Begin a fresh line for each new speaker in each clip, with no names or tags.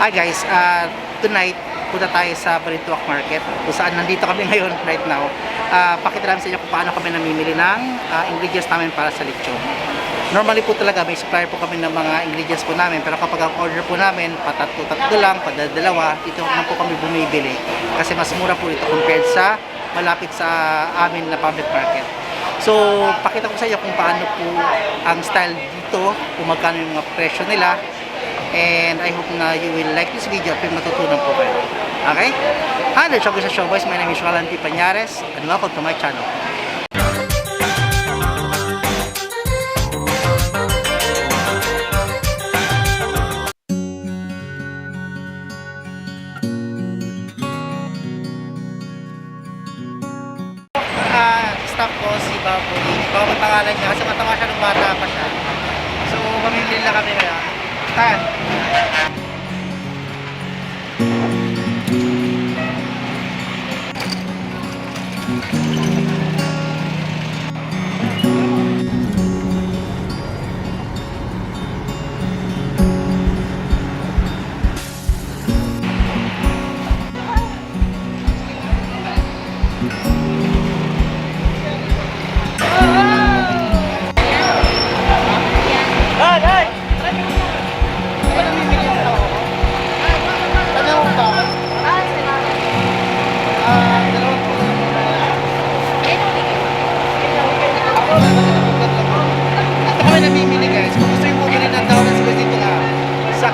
Hi guys, tonight punta tayo sa Balintawak Market kung saan nandito kami ngayon right now. Pakita namin sa inyo kung paano kami namimili ng ingredients namin para sa lechon. Normally po talaga may supplier po kami ng mga ingredients po namin, pero kapag ang order po namin patatlo lang, padadalawa, ito lang po kami bumibili kasi mas mura po ito compared sa malapit sa amin na public market. So pakita ko sa inyo kung paano po ang style dito, kung magkano yung mga presyo nila. And I hope na you will like this video at matutunan po kayo. Okay? Hi, let's go sa Showboys. My name is Roland P. Pañares and welcome to my channel. Staff ko si Baboy. Baboy pangalan niya kasi matawa siya nung bata pa siya. So, mamimili lang kami ngayon. Tan.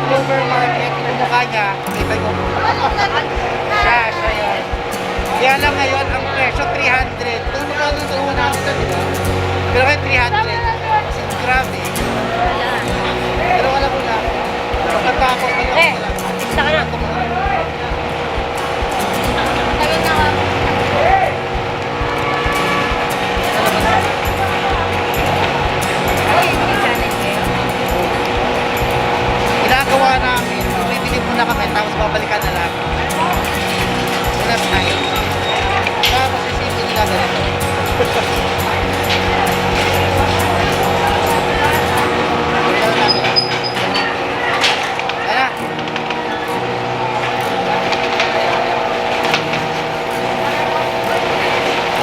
Clover Market, yung mukha niya, kita ko. Siya yun. Kaya lang ngayon, ang presyo 300. Kung mukha nung dalawa namin na, diba? Pero ngayon 300. Kasi grabe. Pero alam mo na, pagkatapos,
Isa ka na. Tagal na ka.
Ginagawa namin, bibili muna kami, tapos babalikan na lang. Unas tayo. Tapos isipin nila ganito. Kaya.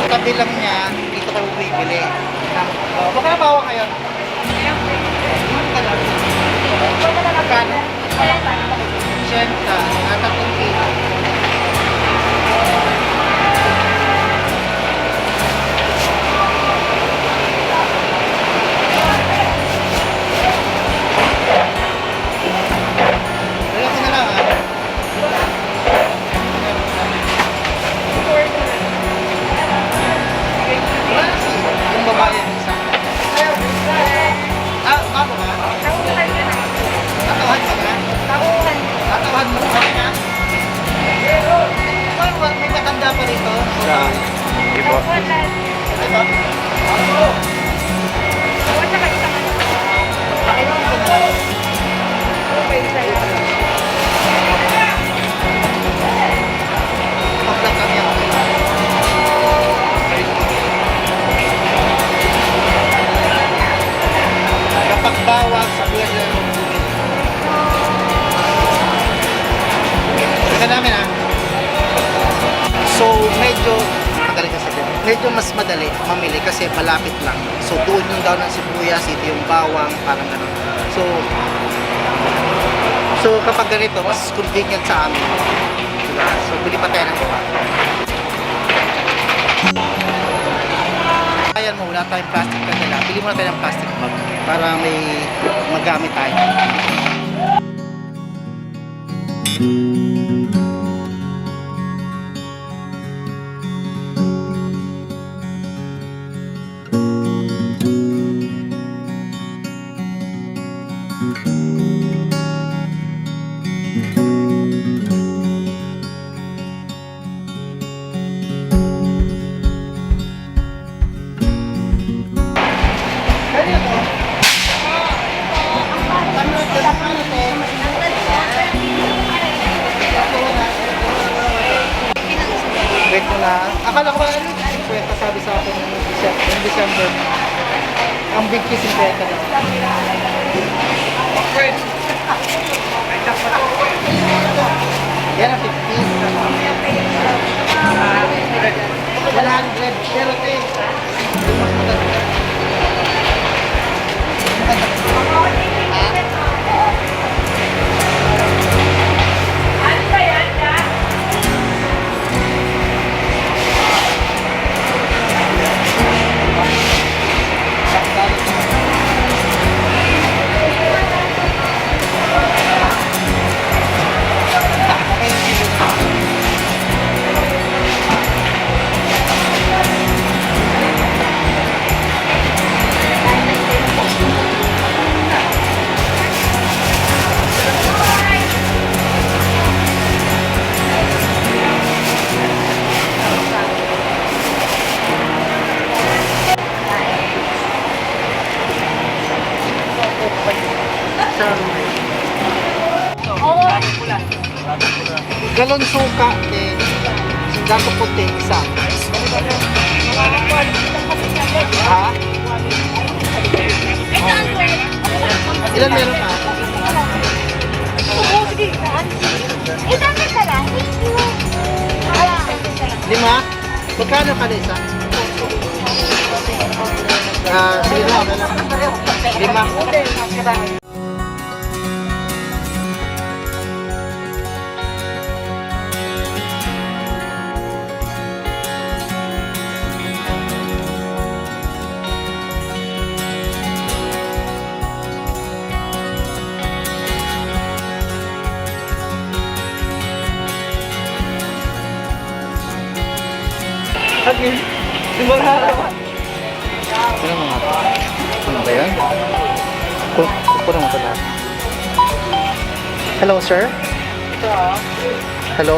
Ang tabi lang niya, dito kayo bibili. Baka nabawa kayo. Magkano? 80. Natatlong kilo. Wala ko na lang yung babae yung isa. Bago ba? Tatawahan ka na? Tatawahan mo ka na? May matanda pa rito?
Ipo.
Ito? Pag-vlog kami ako. Kapag bawal sa buwan na yung bumili. Ika namin ha. So medyo madali kasi din. Medyo mas madali mamili kasi malapit lang. So doon yung daw ng sibuyas, ito yung bawang, parang gano'n. So kapag ganito, mas convenient sa amin. Diba? So bili pa tayo ng iba. Ayan mo, wala tayong plastic na nila. Bili muna tayo ng plastic bag para may magamit tayo. Wait ko na. Akala ko ba kwenta sabi sa akin ng December. Ang big kiss in kwenta na. Yan ang 50. 100. Pero ito yung mas maganda. Galon suka eh dato puti isa. Ha? Ilan meron ka?
Oo, sige. Dami ka lang.
Lima? Magkano kada isa? Sige na, okay lang. Lima.
Again, di ba nakakawa?
Ano mga? Ano ba yan? Kukunan mo ito lahat. Hello, sir? Hello?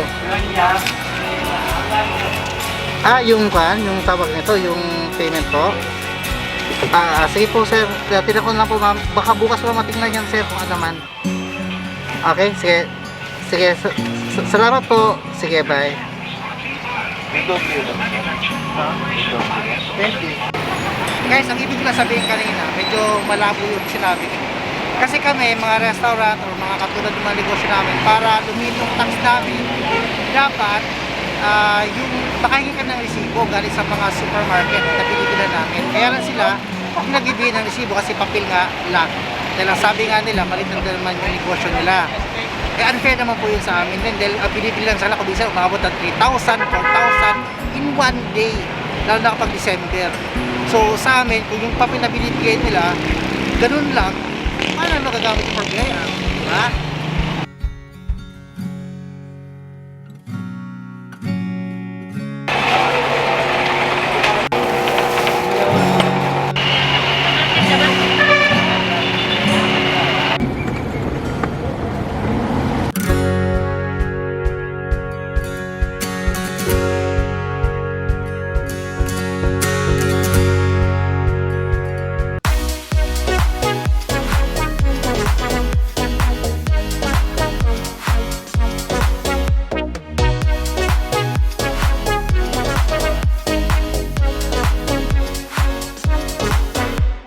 Yung kan, yung tawag nito, yung payment po. Sige po, sir. Tinan ko lang po, ma'am. Baka bukas pa matingnan yan, sir, kung ano man. Okay, sige. Sige, salamat po. Sige, bye. Guys, ang ibig ko lang sabihin kanina, medyo malabo yung sinabi ko. Kasi kami, mga restaurant o mga katulad ng mga negosyo namin, para lumit yung tax namin, dapat yung makahingi ka ng resibo galing sa mga supermarket na pinipilan namin. Kaya lang sila, yung nagbibigay ng resibo kasi papel nga lang. Dahil ang sabi nga nila, maliit na naman yung negosyo nila. Unfair naman po yun sa amin din dahil binibili lang sana kung bisa umabot ng 3,000, 4,000 in one day, lalo na kapag December. So sa amin, kung yung papel na binibigay nila ganun lang, paano nagagamit yung pagbiyayan? Diba?